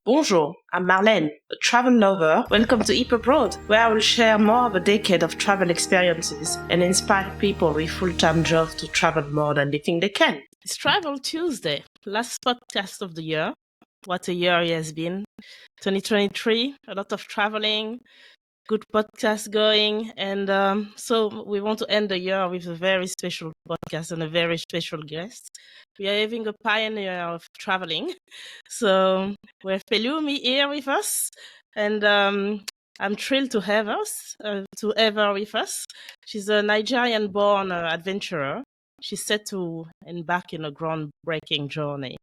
Bonjour, I'm Marlene, a travel lover. Welcome to Hip Abroad, where I will share more of a decade of travel experiences and inspire people with full-time jobs to travel more than they think they can. It's Travel Tuesday, last podcast of the year. What a year it has been. 2023, a lot of traveling, good podcast going. And so we want to end the year with a very special podcast and a very special guest. We are having a pioneer of traveling. So we have Pelumi here with us. And I'm thrilled to have her with us. She's a Nigerian-born adventurer. She's set to embark in a groundbreaking journey.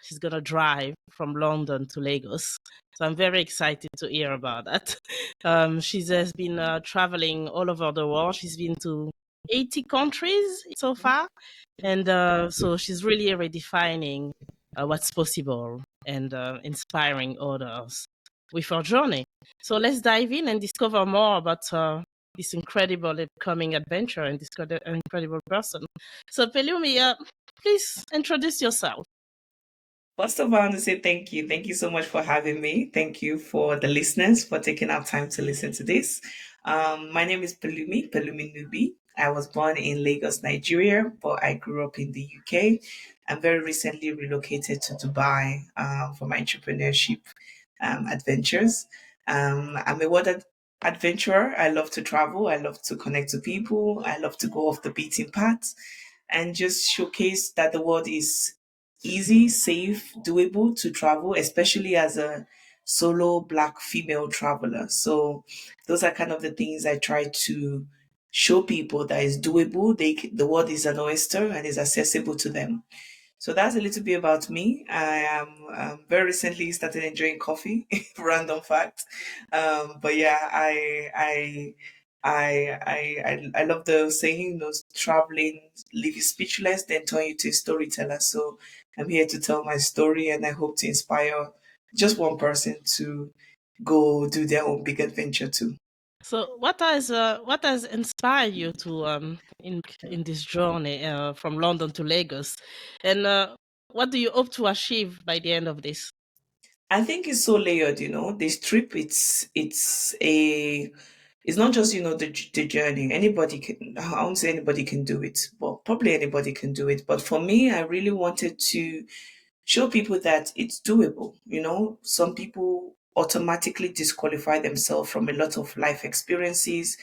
She's going to drive from London to Lagos. So I'm very excited to hear about that. She has been traveling all over the world. She's been to 80 countries so far. And so she's really redefining what's possible and inspiring others with her journey. So let's dive in and discover more about this incredible upcoming adventure and this incredible person. So Pelumi, please introduce yourself. First of all, I want to say thank you. Thank you so much for having me. Thank you for the listeners for taking our time to listen to this. My name is Pelumi Nubi. I was born in Lagos, Nigeria, but I grew up in the UK. And very recently relocated to Dubai for my entrepreneurship adventures. I'm a adventurer. I love to travel. I love to connect to people. I love to go off the beaten path and just showcase that the world is easy, safe, doable to travel, especially as a solo Black female traveler. So those are kind of the things I try to show people that is doable. The world is an oyster and is accessible to them. So that's a little bit about me. I am very recently started enjoying coffee. Random fact, but yeah, I love the saying, traveling leave you speechless, then turn you to a storyteller. So I'm here to tell my story, and I hope to inspire just one person to go do their own big adventure too. So what has inspired you to in this journey from London to Lagos, and what do you hope to achieve by the end of this? I think it's so layered, This trip, it's not just the journey. Anybody can. I won't say anybody can do it, but probably anybody can do it. But for me, I really wanted to show people that it's doable. Some people automatically disqualify themselves from a lot of life experiences.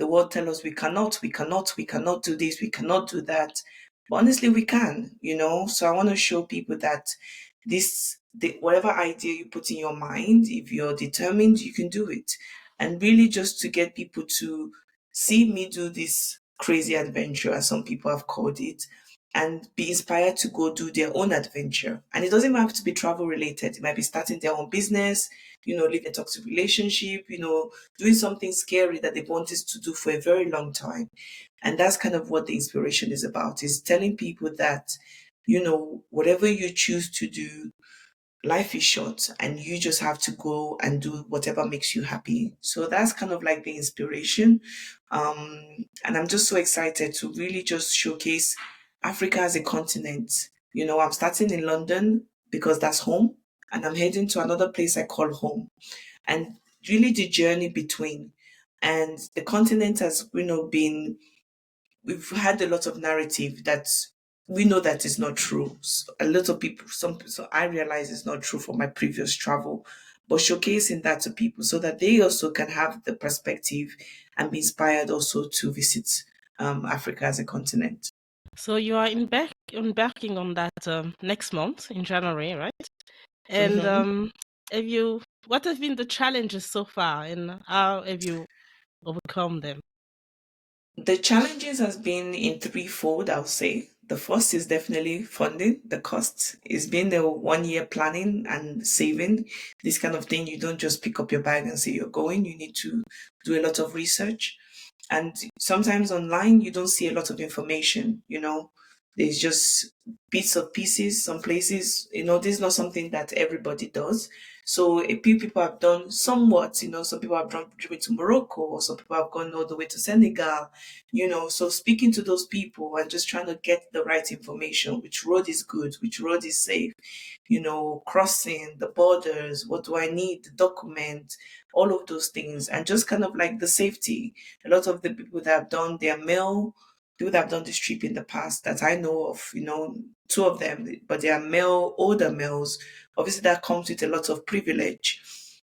The world tell us we cannot do this, we cannot do that. But honestly, we can. So I want to show people that whatever idea you put in your mind, if you're determined, you can do it. And really, just to get people to see me do this crazy adventure, as some people have called it, and be inspired to go do their own adventure. And it doesn't have to be travel related. It might be starting their own business, living a toxic relationship, doing something scary that they wanted to do for a very long time. And that's kind of what the inspiration is about, is telling people that, whatever you choose to do, life is short and you just have to go and do whatever makes you happy. So that's kind of like the inspiration. And I'm just so excited to really just showcase Africa as a continent. I'm starting in London because that's home, and I'm heading to another place I call home. And really the journey between. And the continent has, we've had a lot of narrative that we know that is not true. A lot of people, so I realize it's not true for my previous travel, but showcasing that to people so that they also can have the perspective and be inspired also to visit Africa as a continent. So you are embarking on that next month in January, right? And Mhm. have you? What have been the challenges so far, and how have you overcome them? The challenges has been in threefold, I'll say. The first is definitely funding. The cost is been the 1 year planning and saving. This kind of thing, you don't just pick up your bag and say you're going. You need to do a lot of research. And sometimes online, you don't see a lot of information. There's just bits of pieces, some places, this is not something that everybody does. So a few people have done somewhat, some people have driven to Morocco, or some people have gone all the way to Senegal, so speaking to those people and just trying to get the right information, which road is good, which road is safe, crossing the borders, what do I need, the document, all of those things, and just kind of like the safety. A lot of the people that have done their male, people that have done this trip in the past that I know of, two of them, but they are male, older males. Obviously, that comes with a lot of privilege.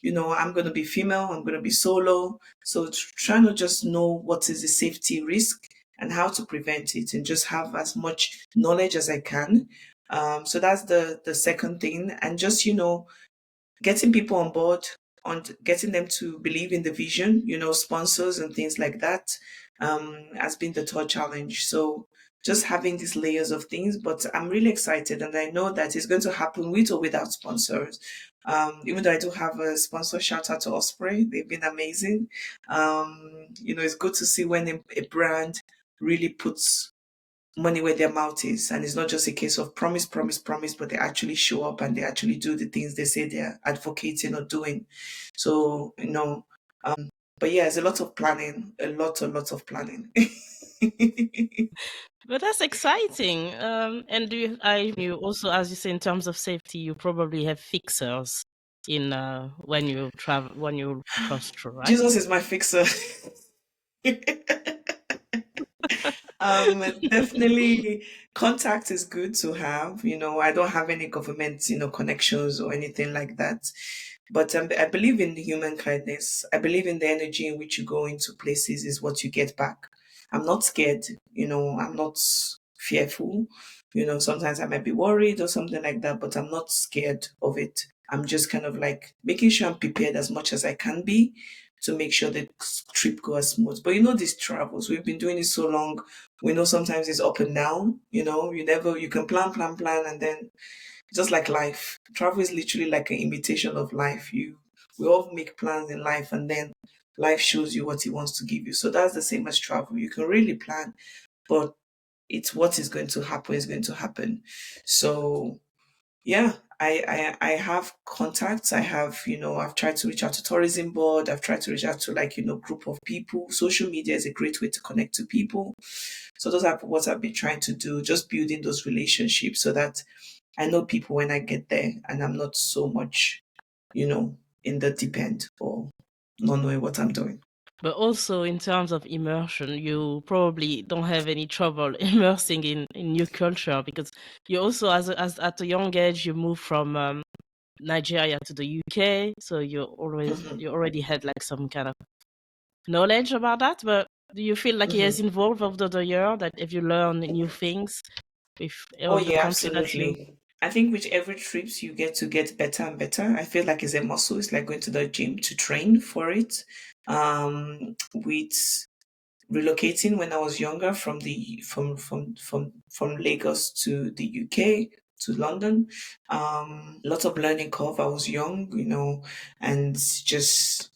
I'm going to be female, I'm going to be solo. So trying to just know what is the safety risk and how to prevent it, and just have as much knowledge as I can. So that's the second thing. And just, getting people on board, on getting them to believe in the vision, sponsors and things like that, has been the third challenge. So just having these layers of things, but I'm really excited, and I know that it's going to happen with or without sponsors. Even though I do have a sponsor, shout out to Osprey, they've been amazing. It's good to see when a brand really puts money where their mouth is, and it's not just a case of promise, promise, promise, but they actually show up and they actually do the things they say they're advocating or doing. So, but yeah, it's a lot of planning, a lot of planning. But that's exciting. And you also, as you say, in terms of safety, you probably have fixers in when you travel, when you cross through, right? Jesus is my fixer. Definitely contact is good to have. I don't have any government, connections or anything like that. But I believe in human kindness. I believe in the energy in which you go into places is what you get back. I'm not scared, I'm not fearful. Sometimes I might be worried or something like that, but I'm not scared of it. I'm just kind of like making sure I'm prepared as much as I can be to make sure the trip goes smooth. But these travels, we've been doing it so long. We know sometimes it's up and down, you can plan, and then just like life, travel is literally like an imitation of life. We all make plans in life, and then life shows you what it wants to give you. So that's the same as travel. You can really plan, but it's what is going to happen is going to happen. So yeah, I have contacts. I have, I've tried to reach out to tourism board. I've tried to reach out to, like, group of people. Social media is a great way to connect to people. So those are what I've been trying to do, just building those relationships so that I know people when I get there, and I'm not so much, in the deep end or not knowing what I'm doing. But also in terms of immersion, you probably don't have any trouble immersing in new culture, because you also, as at a young age, you moved from Nigeria to the UK, so Hmm. you already had like some kind of knowledge about that. But do you feel like it has Hmm. evolved over the year, that if you learn new things with Oh all the yeah, country that you... absolutely. I think with every trips you get to get better and better. I feel like it's a muscle. It's like going to the gym to train for it. With relocating when I was younger from Lagos to the UK to London. Lots of learning curve. I was young, and just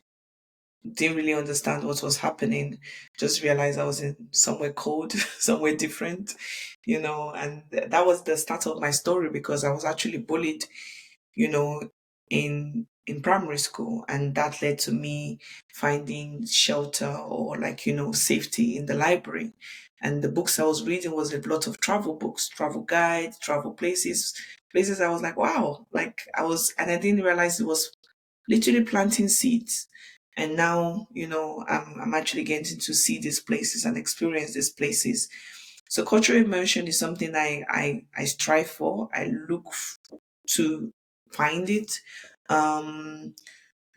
didn't really understand what was happening. Just realized I was in somewhere cold, somewhere different, and that was the start of my story, because I was actually bullied, you know, in primary school, and that led to me finding shelter, or, like, safety in the library. And the books I was reading was a lot of travel books, travel guides, travel places I was like, wow, like and I didn't realize it was literally planting seeds. And now, I'm actually getting to see these places and experience these places. So cultural immersion is something I strive for. I look to find it. Um,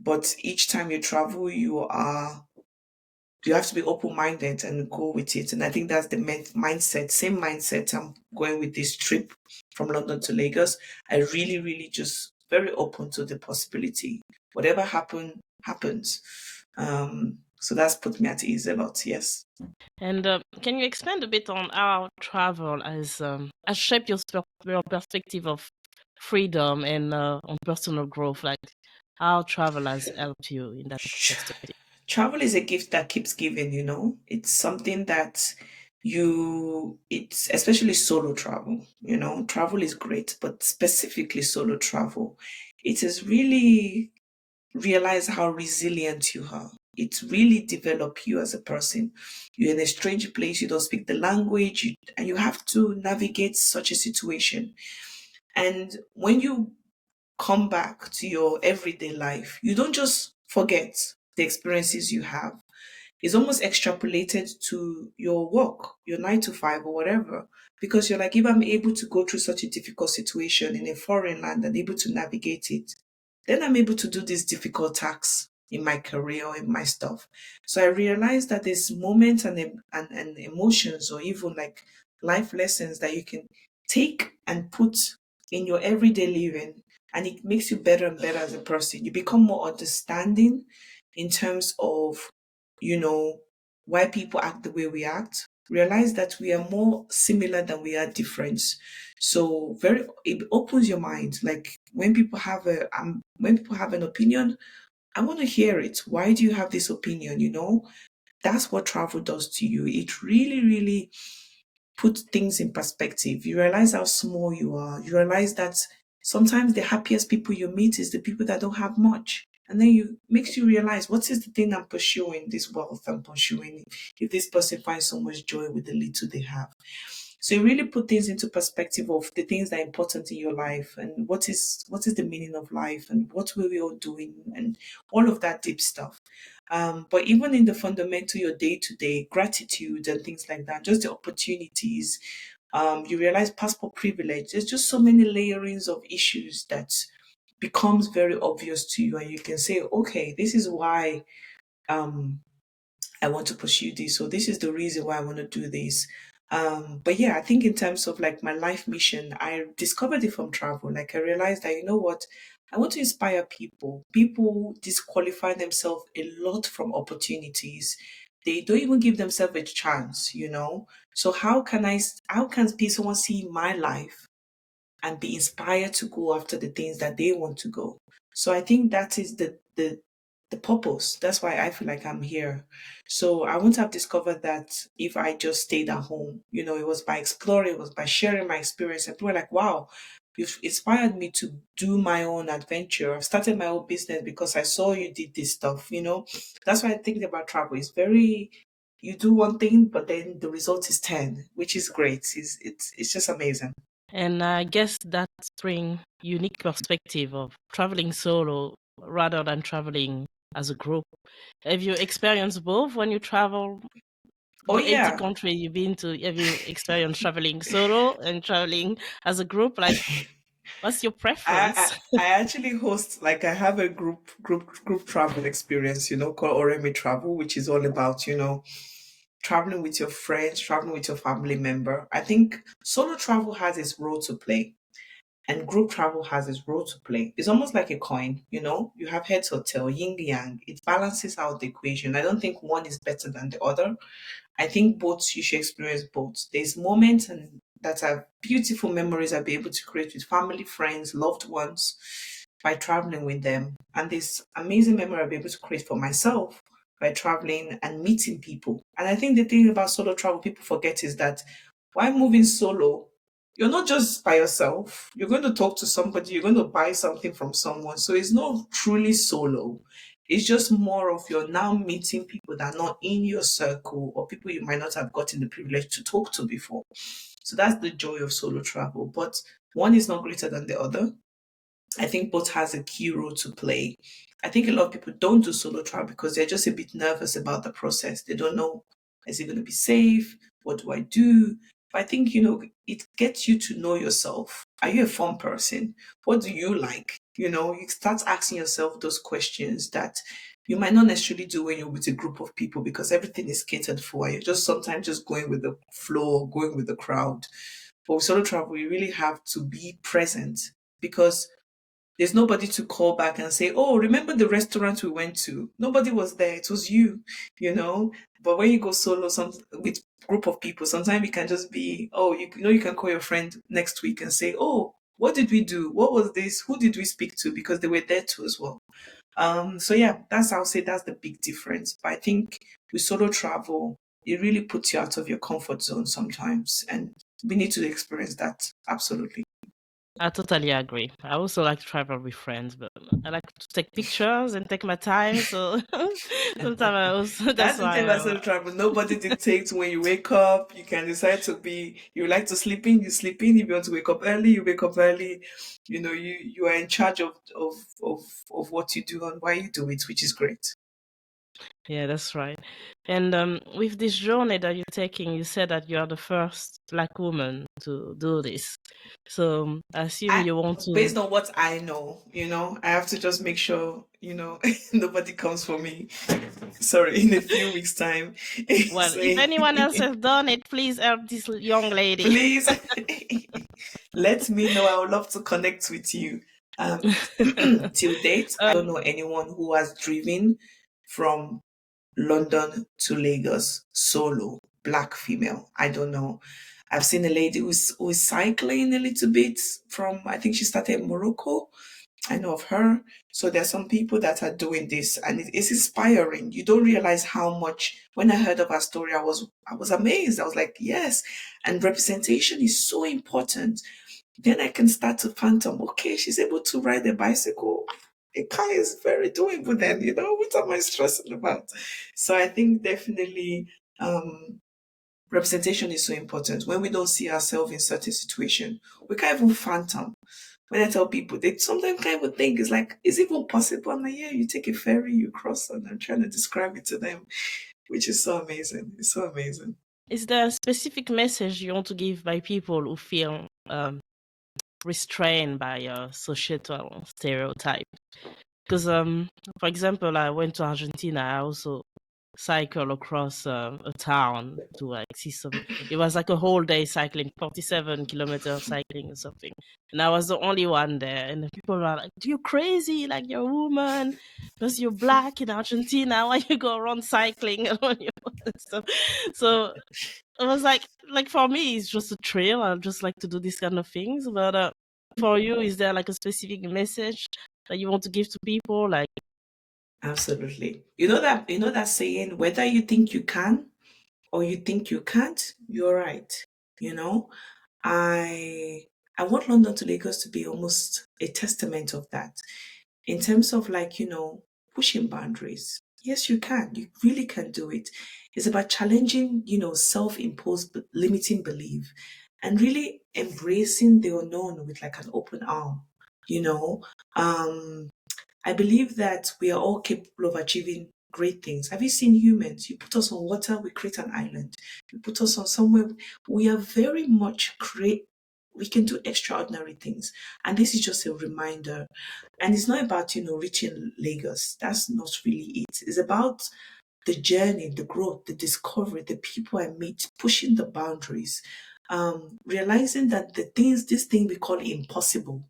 but each time you travel, you have to be open minded and go with it. And I think that's the mindset, same mindset I'm going with this trip from London to Lagos. I really, really just very open to the possibility. Whatever happens. So that's put me at ease a lot. Yes. And can you expand a bit on how travel has shaped your perspective of freedom and on personal growth? Like how travel has helped you in that perspective? Travel is a gift that keeps giving. It's something that it's especially solo travel. Travel is great, but specifically solo travel, it has really realized how resilient you are. It really develop you as a person. You're in a strange place, you don't speak the language, and you have to navigate such a situation. And when you come back to your everyday life, you don't just forget the experiences you have. It's almost extrapolated to your work, your 9 to 5 or whatever. Because you're like, if I'm able to go through such a difficult situation in a foreign land and able to navigate it, then I'm able to do these difficult tasks in my career or in my stuff. So I realized that there's moments and emotions or even like life lessons that you can take and put in your everyday living, and it makes you better and better as a person. You become more understanding in terms of, you know, why people act the way we act. Realize that we are more similar than we are different. So it opens your mind. Like when people have an opinion, I want to hear it. Why do you have this opinion? That's what travel does to you. It really, really put things in perspective. You realize how small you are. You realize that sometimes the happiest people you meet is the people that don't have much. And then you makes you realize, what is the thing I'm pursuing, this wealth I'm pursuing, if this person finds so much joy with the little they have. So you really put things into perspective of the things that are important in your life, and what is the meaning of life, and what were we all doing, and all of that deep stuff. But even in the fundamental, your day to day gratitude and things like that, just the opportunities, you realize passport privilege. There's just so many layerings of issues that becomes very obvious to you, and you can say, okay, this is why um, I want to pursue this. So this is the reason why I want to do this. But yeah, I think in terms of like my life mission, I discovered it from travel. Like I realized that, you know what, I want to inspire people. People disqualify themselves a lot from opportunities. They don't even give themselves a chance. So how can someone see my life and be inspired to go after the things that they want to go? So I think that is the purpose. That's why I feel like I'm here. So I wouldn't have discovered that if I just stayed at home. It was by exploring, it was by sharing my experience. And people were like, wow, you've inspired me to do my own adventure. I've started my own business because I saw you did this stuff. That's why I think about travel. It's very, you do one thing, but then the result is 10, which is great. It's just amazing. And I guess that bring unique perspective of traveling solo rather than traveling as a group. Have you experienced both when you travel Oh the 80 yeah. countries you've been to? Have you experienced traveling solo and traveling as a group? Like, what's your I, preference? I actually host, like, I have a group travel experience, called Oremi Travel, which is all about, traveling with your friends, traveling with your family member. I think solo travel has its role to play, and group travel has its role to play. It's almost like a coin. You have heads or tail, yin yang. It balances out the equation. I don't think one is better than the other. I think both, you should experience both. There's moments and that are beautiful memories I'll be able to create with family, friends, loved ones by traveling with them. And this amazing memory I'll be able to create for myself by traveling and meeting people. And I think the thing about solo travel people forget is that while moving solo, you're not just by yourself. You're going to talk to somebody, you're going to buy something from someone. So it's not truly solo. It's just more of you're now meeting people that are not in your circle, or people you might not have gotten the privilege to talk to before. So that's the joy of solo travel. But one is not greater than the other. I think both has a key role to play. I think a lot of people don't do solo travel because they're just a bit nervous about the process. They don't know, is it going to be safe? What do I do? But I think, it gets you to know yourself. Are you a fun person? What do you like? You start asking yourself those questions that you might not necessarily do when you're with a group of people, because everything is catered for. You're just sometimes just going with the flow, going with the crowd. But with solo travel, you really have to be present, because there's nobody to call back and say, "Oh, remember the restaurant we went to?" Nobody was there. It was you. But when you go solo, with group of people, sometimes it can just be, oh, you can call your friend next week and say, "Oh, what did we do? What was this? Who did we speak to?" Because they were there too as well. So yeah, I'll say that's the big difference. But I think with solo travel, it really puts you out of your comfort zone sometimes, and we need to experience that. Absolutely. I totally agree. I also like to travel with friends, but I like to take pictures and take my time. So sometimes I also that's That's the thing why about solo travel. Nobody dictates when you wake up. You can decide to be, you like to sleep in, you sleep in. If you want to wake up early, you wake up early. You are in charge of what you do and why you do it, which is great. yeah, that's right. And with this journey that you're taking, you said that you are the first Black woman to do this. So I assume I, you want to. based on what I know, I have to just make sure, nobody comes for me. Sorry, in a few weeks' time. Well, if Say, anyone else has done it, please help this young lady. please let me know. I would love to connect with you. Till date, I don't know anyone who has driven from London to Lagos solo, black female. I don't know. I've seen a lady who's cycling a little bit from, I think she started in Morocco. I know of her. So there's some people that are doing this, and it's inspiring. You don't realize how much. When I heard of her story, I was amazed. I was like, yes. And representation is so important. Then I can start to phantom, okay, she's able to ride a bicycle. A car is very doable then, what am I stressing about? So I think definitely representation is so important. When we don't see ourselves in certain situation, we can't even phantom. When I tell people, they sometimes can't even think, it's like, is it even possible? I'm like, yeah, you take a ferry, you cross, and I'm trying to describe it to them, which is so amazing. It's so amazing. Is there a specific message you want to give by people who feel restrained by a societal stereotype? Because, for example, I went to Argentina. I also cycle across a town to like see some. It was like a whole day cycling, 47 kilometers cycling or something. And I was the only one there. And the people were like, "You crazy? Like you're a woman because you're black in Argentina. Why you go around cycling on your stuff?" So it was like for me, it's just a trail. I just like to do these kind of things. But for you, is there like a specific message that you want to give to people? Like, Absolutely. You know that saying, whether you think you can or you think you can't, you're right. You know, I I want London to Lagos to be almost a testament of that. In terms of like, pushing boundaries. Yes, you can. You really can do it. It's about challenging, self-imposed limiting belief and really embracing the unknown with like an open arm. You know, um, I believe that we are all capable of achieving great things. Have you seen humans? You put us on water, we create an island. You put us on somewhere, we are very much create. We can do extraordinary things, and this is just a reminder. And it's not about reaching Lagos. That's not really it. It's about the journey, the growth, the discovery, the people I meet, pushing the boundaries, realizing that this thing we call impossible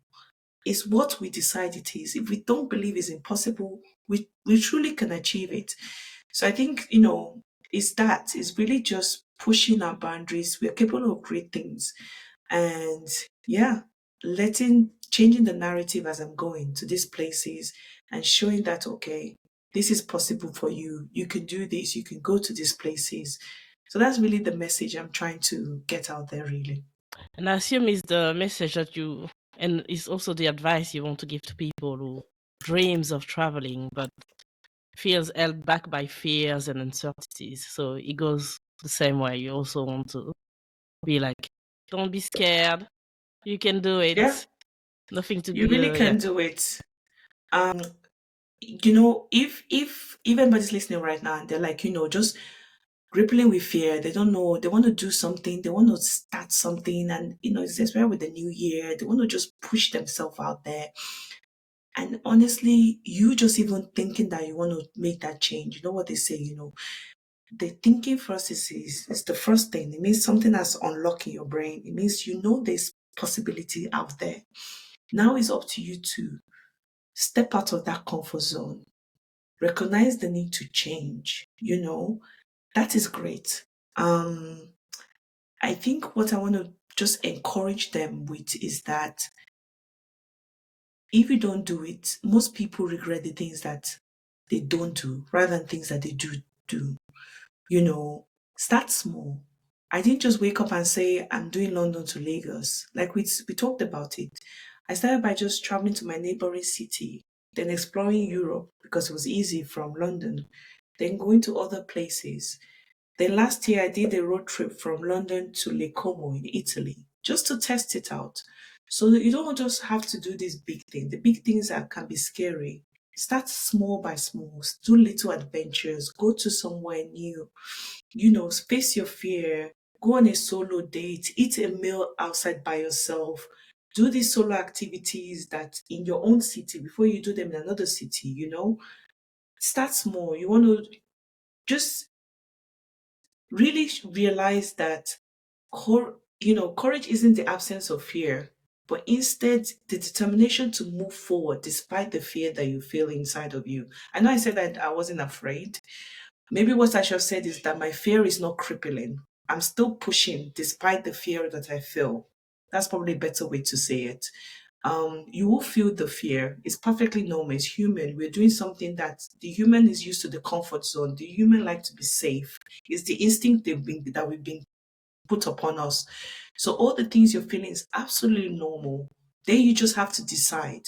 is what we decide it is. If we don't believe it's impossible, we truly can achieve it. So I think, it's really just pushing our boundaries. We are capable of great things. And yeah, changing the narrative as I'm going to these places and showing that, okay, this is possible for you. You can do this. You can go to these places. So that's really the message I'm trying to get out there, really. and I assume it's the message that you, and it's also the advice you want to give to people who dreams of traveling but feels held back by fears and uncertainties. So it goes the same way. You also want to be like, don't be scared. You can do Yeah, it. Nothing to you be, really yeah. can do it. If anybody's listening right now and they're like, just grappling with fear, they don't know, they want to do something, they want to start something, and it's especially with the new year, they want to just push themselves out there. And honestly, you just even thinking that you want to make that change, you know what they say, the thinking process is the first thing. It means something that's unlocking your brain. It means there's possibility out there. Now it's up to you to step out of that comfort zone, recognize the need to change, that is great. I think what I want to just encourage them with is that if you don't do it, most people regret the things that they don't do rather than things that they do. You know, Start small. I didn't just wake up and say, I'm doing London to Lagos. Like we talked about it. I started by just traveling to my neighboring city, then exploring Europe because it was easy from London, then going to other places. Then last year, I did a road trip from London to Lake Como in Italy just to test it out. So that you don't just have to do this big thing. The big things that can be scary. Start small by small, do little adventures, go to somewhere new, space your fear, go on a solo date, eat a meal outside by yourself, do these solo activities that in your own city before you do them in another city. Start small. You want to just really realize that courage isn't the absence of fear, but instead the determination to move forward despite the fear that you feel inside of you. I know I said that I wasn't afraid. Maybe what I should have said is that my fear is not crippling. I'm still pushing despite the fear that I feel. That's probably a better way to say it. You will feel the fear. It's perfectly normal. It's human. We're doing something that the human is used to the comfort zone. The human like to be safe. It's the instinct that we've been put upon us. So all the things you're feeling is absolutely normal. Then you just have to decide,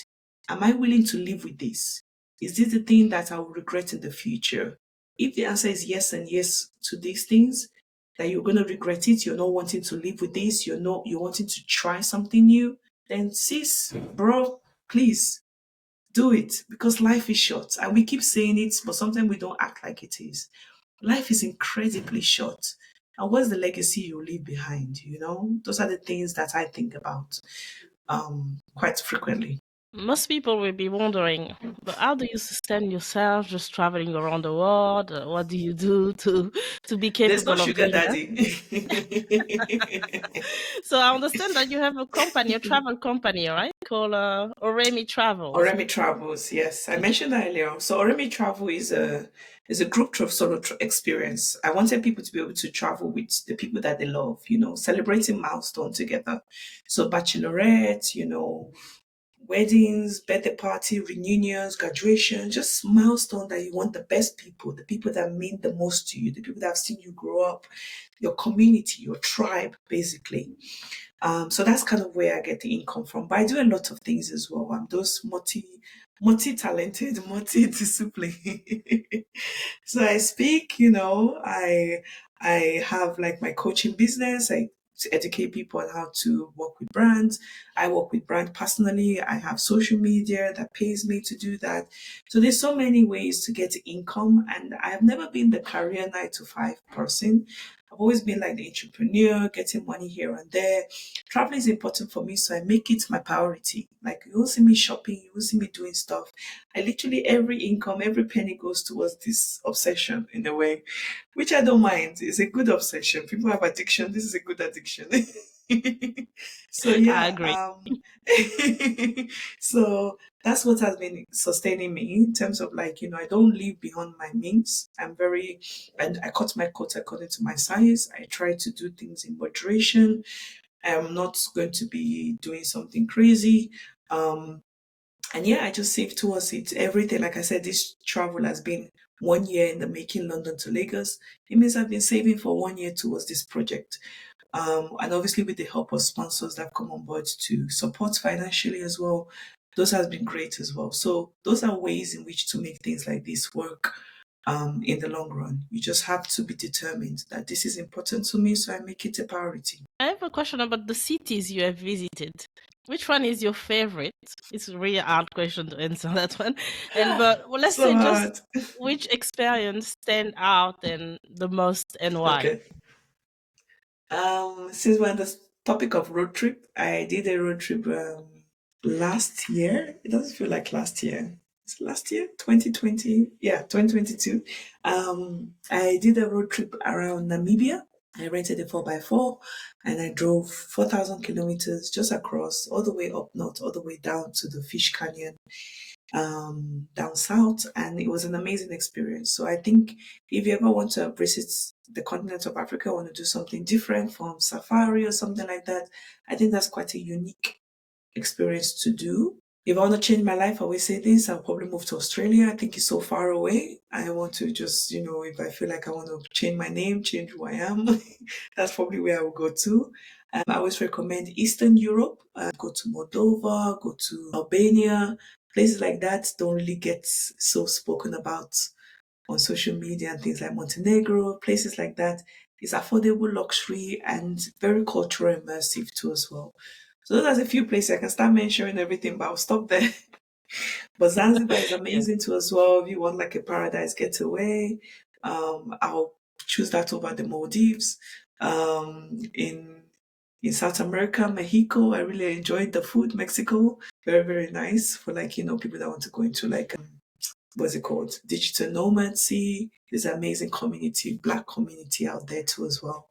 am I willing to live with this? Is this the thing that I will regret in the future? If the answer is yes and yes to these things, that you're going to regret it, you're not wanting to live with this, you're wanting to try something new, then sis, bro, please do it because life is short. And we keep saying it, but sometimes we don't act like it is. Life is incredibly short. And what's the legacy you leave behind? Those are the things that I think about quite frequently. Most people will be wondering, but how do you sustain yourself just traveling around the world? What do you do to be There's no capable of sugar doing that? daddy. So I understand that you have a company, a travel company, right? Called Oremi Travels. Oremi Travels, yes, I mentioned that earlier. So Oremi Travel is a group solo experience. I wanted people to be able to travel with the people that they love, celebrating milestone together. So bachelorette, weddings, birthday party, reunions, graduation, just milestone that you want the best people, the people that mean the most to you, the people that have seen you grow up, your community, your tribe, basically. So that's kind of where I get the income from. But I do a lot of things as well. I'm those multi-talented, multi-disciplined. So I speak, I have like my coaching business. I to educate people on how to work with brands. I work with brand personally. I have social media that pays me to do that. So there's so many ways to get income, and I have never been the career 9 to 5 person. I've always been like the entrepreneur, getting money here and there. Traveling is important for me, so I make it my priority. Like you will see me shopping, you will see me doing stuff. I literally every income, every penny goes towards this obsession in a way, which I don't mind. It's a good obsession. People have addiction. This is a good addiction. So I yeah, agree. so that's what has been sustaining me in terms of like, I don't live beyond my means. And I cut my coat according to my size. I try to do things in moderation. I'm not going to be doing something crazy. Um, and yeah, I just save towards it. Everything, like I said, this travel has been 1 year in the making, London to Lagos. It means I've been saving for 1 year towards this project. And obviously with the help of sponsors that have come on board to support financially as well. Those has been great as well. So those are ways in which to make things like this work in the long run. You just have to be determined that this is important to me, so I make it a priority. I have a question about the cities you have visited. Which one is your favorite? It's a really hard question to answer that one. But well, let's So say just hard. which experience stand out and the most and why? Okay. Since we're on the topic of road trip, I did a road trip last year. It doesn't feel like last year. It's last year, 2020. Yeah, 2022. I did a road trip around Namibia. I rented a 4x4 and I drove 4,000 kilometers just across, all the way up north, all the way down to the Fish Canyon down south, and it was an amazing experience. So I think if you ever want to visit the continent of Africa, want to do something different from safari or something like that, I think that's quite a unique experience to do. If I want to change my life, I always say this, I'll probably move to Australia. I think it's so far away. I want to just, if I feel like I want to change my name, change who I am, that's probably where I will go to. I always recommend Eastern Europe. Go to Moldova, go to Albania. Places like that don't really get so spoken about on social media, and things like Montenegro, places like that. It's affordable luxury and very cultural immersive too as well. So those are a few places I can start mentioning everything, but I'll stop there. But Zanzibar is Yeah. amazing too as well. If you want like a paradise getaway, I'll choose that over the Maldives. In South America, Mexico, I really enjoyed the food. Mexico, very very nice for like people that want to go into like what's it called? Digital nomadsy. There's an amazing community, black community out there too as well.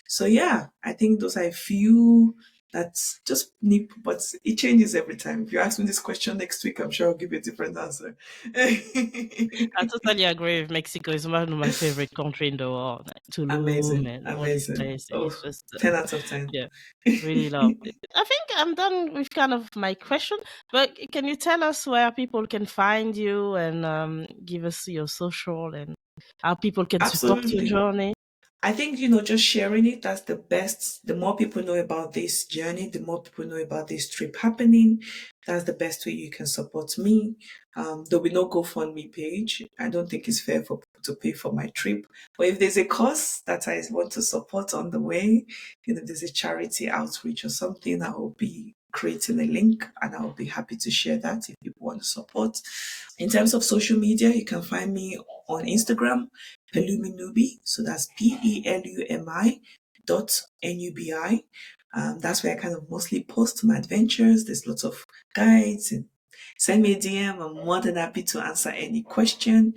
So yeah, I think those are a few that's just neat, but it changes every time. If you ask me this question next week, I'm sure I'll give you a different answer. I totally agree with Mexico. It's one of my favorite country in the world. Like Tulum Amazing, and all these amazing. places. It's Oh, just 10 out of 10. yeah, really love it. I think I'm done with kind of my question, but can you tell us where people can find you and give us your social and how people can support your Absolutely. journey? I think, just sharing it, that's the best. The more people know about this journey, the more people know about this trip happening. That's the best way you can support me. There'll be no GoFundMe page. I don't think it's fair for people to pay for my trip. But if there's a cause that I want to support on the way, there's a charity outreach or something, I will be creating a link and I'll be happy to share that if people want to support. In terms of social media, you can find me on Instagram, Pelumi Nubi. So that's Pelumi dot Nubi. That's where I kind of mostly post my adventures. There's lots of guides and send me a DM. I'm more than happy to answer any question.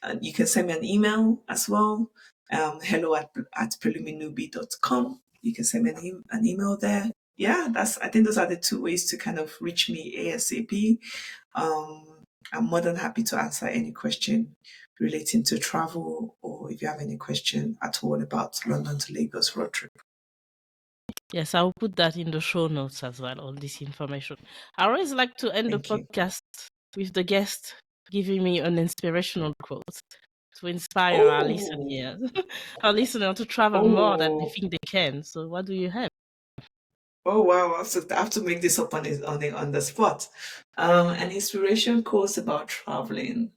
And you can send me an email as well. Hello at peluminubi.com. You can send me an email there. Yeah, I think those are the two ways to kind of reach me ASAP. Um, I'm more than happy to answer any question relating to travel, or if you have any question at all about London to Lagos road trip. Yes, I'll put that in the show notes as well, all this information. I always like to end the Thank you. podcast with the guest giving me an inspirational quote to inspire our Oh, listeners, our listener to travel more than they oh, think they can. So, what do you have? oh! Wow! I have to make this up on the spot. An inspiration quote about traveling.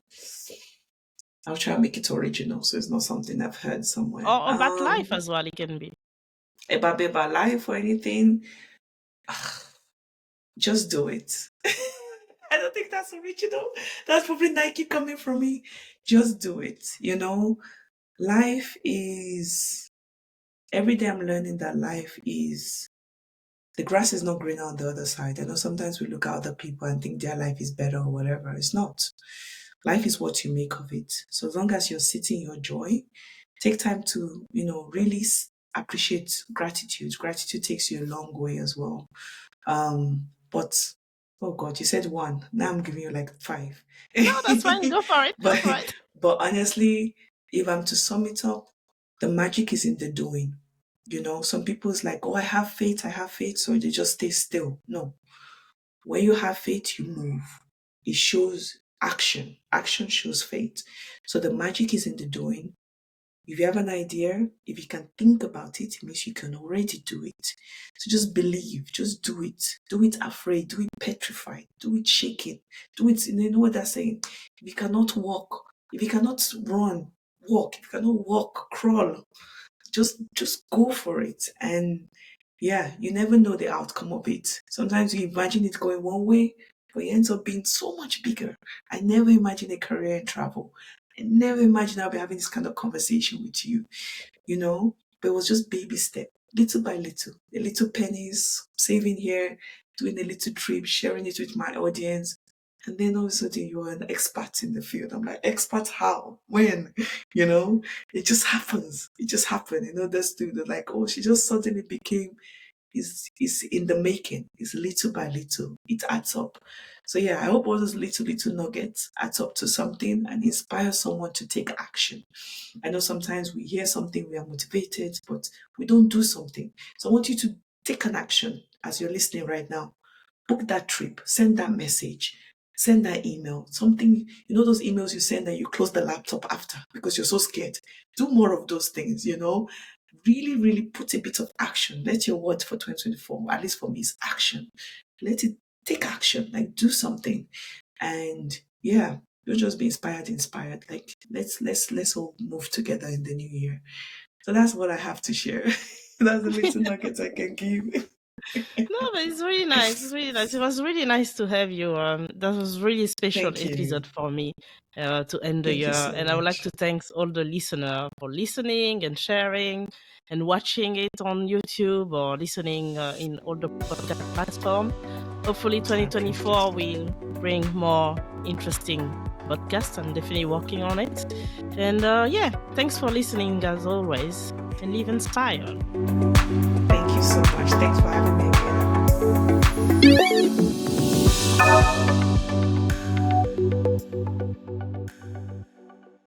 I'll try and make it original, so it's not something I've heard somewhere. Or about life as well, it can be. About life or anything. Just do it. I don't think that's original. That's probably Nike coming from me. Just do it. Life is, every day I'm learning that life is, the grass is not greener on the other side. I know sometimes we look at other people and think their life is better or whatever. It's not. Life is what you make of it. So as long as you're sitting your joy, take time to, really appreciate gratitude. Gratitude takes you a long way as well. But oh God, you said one. Now I'm giving you like five. No, that's fine. Go for it. Go but for it. but honestly, if I'm to sum it up, the magic is in the doing. Some people's like, oh, I have faith, so they just stay still. No. When you have faith, you move. It shows action. Action shows faith. So the magic is in the doing. If you have an idea, if you can think about it, it means you can already do it. So just believe, just do it. Do it afraid, do it petrified, do it shaking, do it. You know what they're saying? If you cannot walk, if you cannot run, walk. If you cannot walk, crawl. Just go for it. And yeah, you never know the outcome of it. Sometimes you imagine it going one way, but it ends up being so much bigger. I never imagined a career in travel. I never imagined I'll be having this kind of conversation with you, but it was just baby step, little by little, the little pennies, saving here, doing a little trip, sharing it with my audience. And then all of a sudden you're an expert in the field. I'm like, expert how? When? You know, it just happens. It just happened. This dude, they're like, oh, she just suddenly became, is in the making. It's little by little. It adds up. So yeah, I hope all those little nuggets adds up to something and inspire someone to take action. I know sometimes we hear something, we are motivated, but we don't do something. So I want you to take an action as you're listening right now. book that trip, send that message, send that email, something, those emails you send and you close the laptop after because you're so scared. Do more of those things, really, really put a bit of action. Let your word for 2024, at least for me, is action. Let it take action, like do something. And yeah, you'll just be inspired. Like let's all move together in the new year. So that's what I have to share. That's the little nugget I can give. No, but it's really nice. It's really nice. It was really nice to have you. That was really special Thank you. episode for me to end the Thank you year. so And I would like much. to thank all the listeners for listening and sharing and watching it on YouTube or listening in all the podcast platforms. Hopefully, 2024 will bring more interesting podcasts. I'm definitely working on it. And yeah, thanks for listening as always. And live inspired. Thank you so much. Thanks for having me.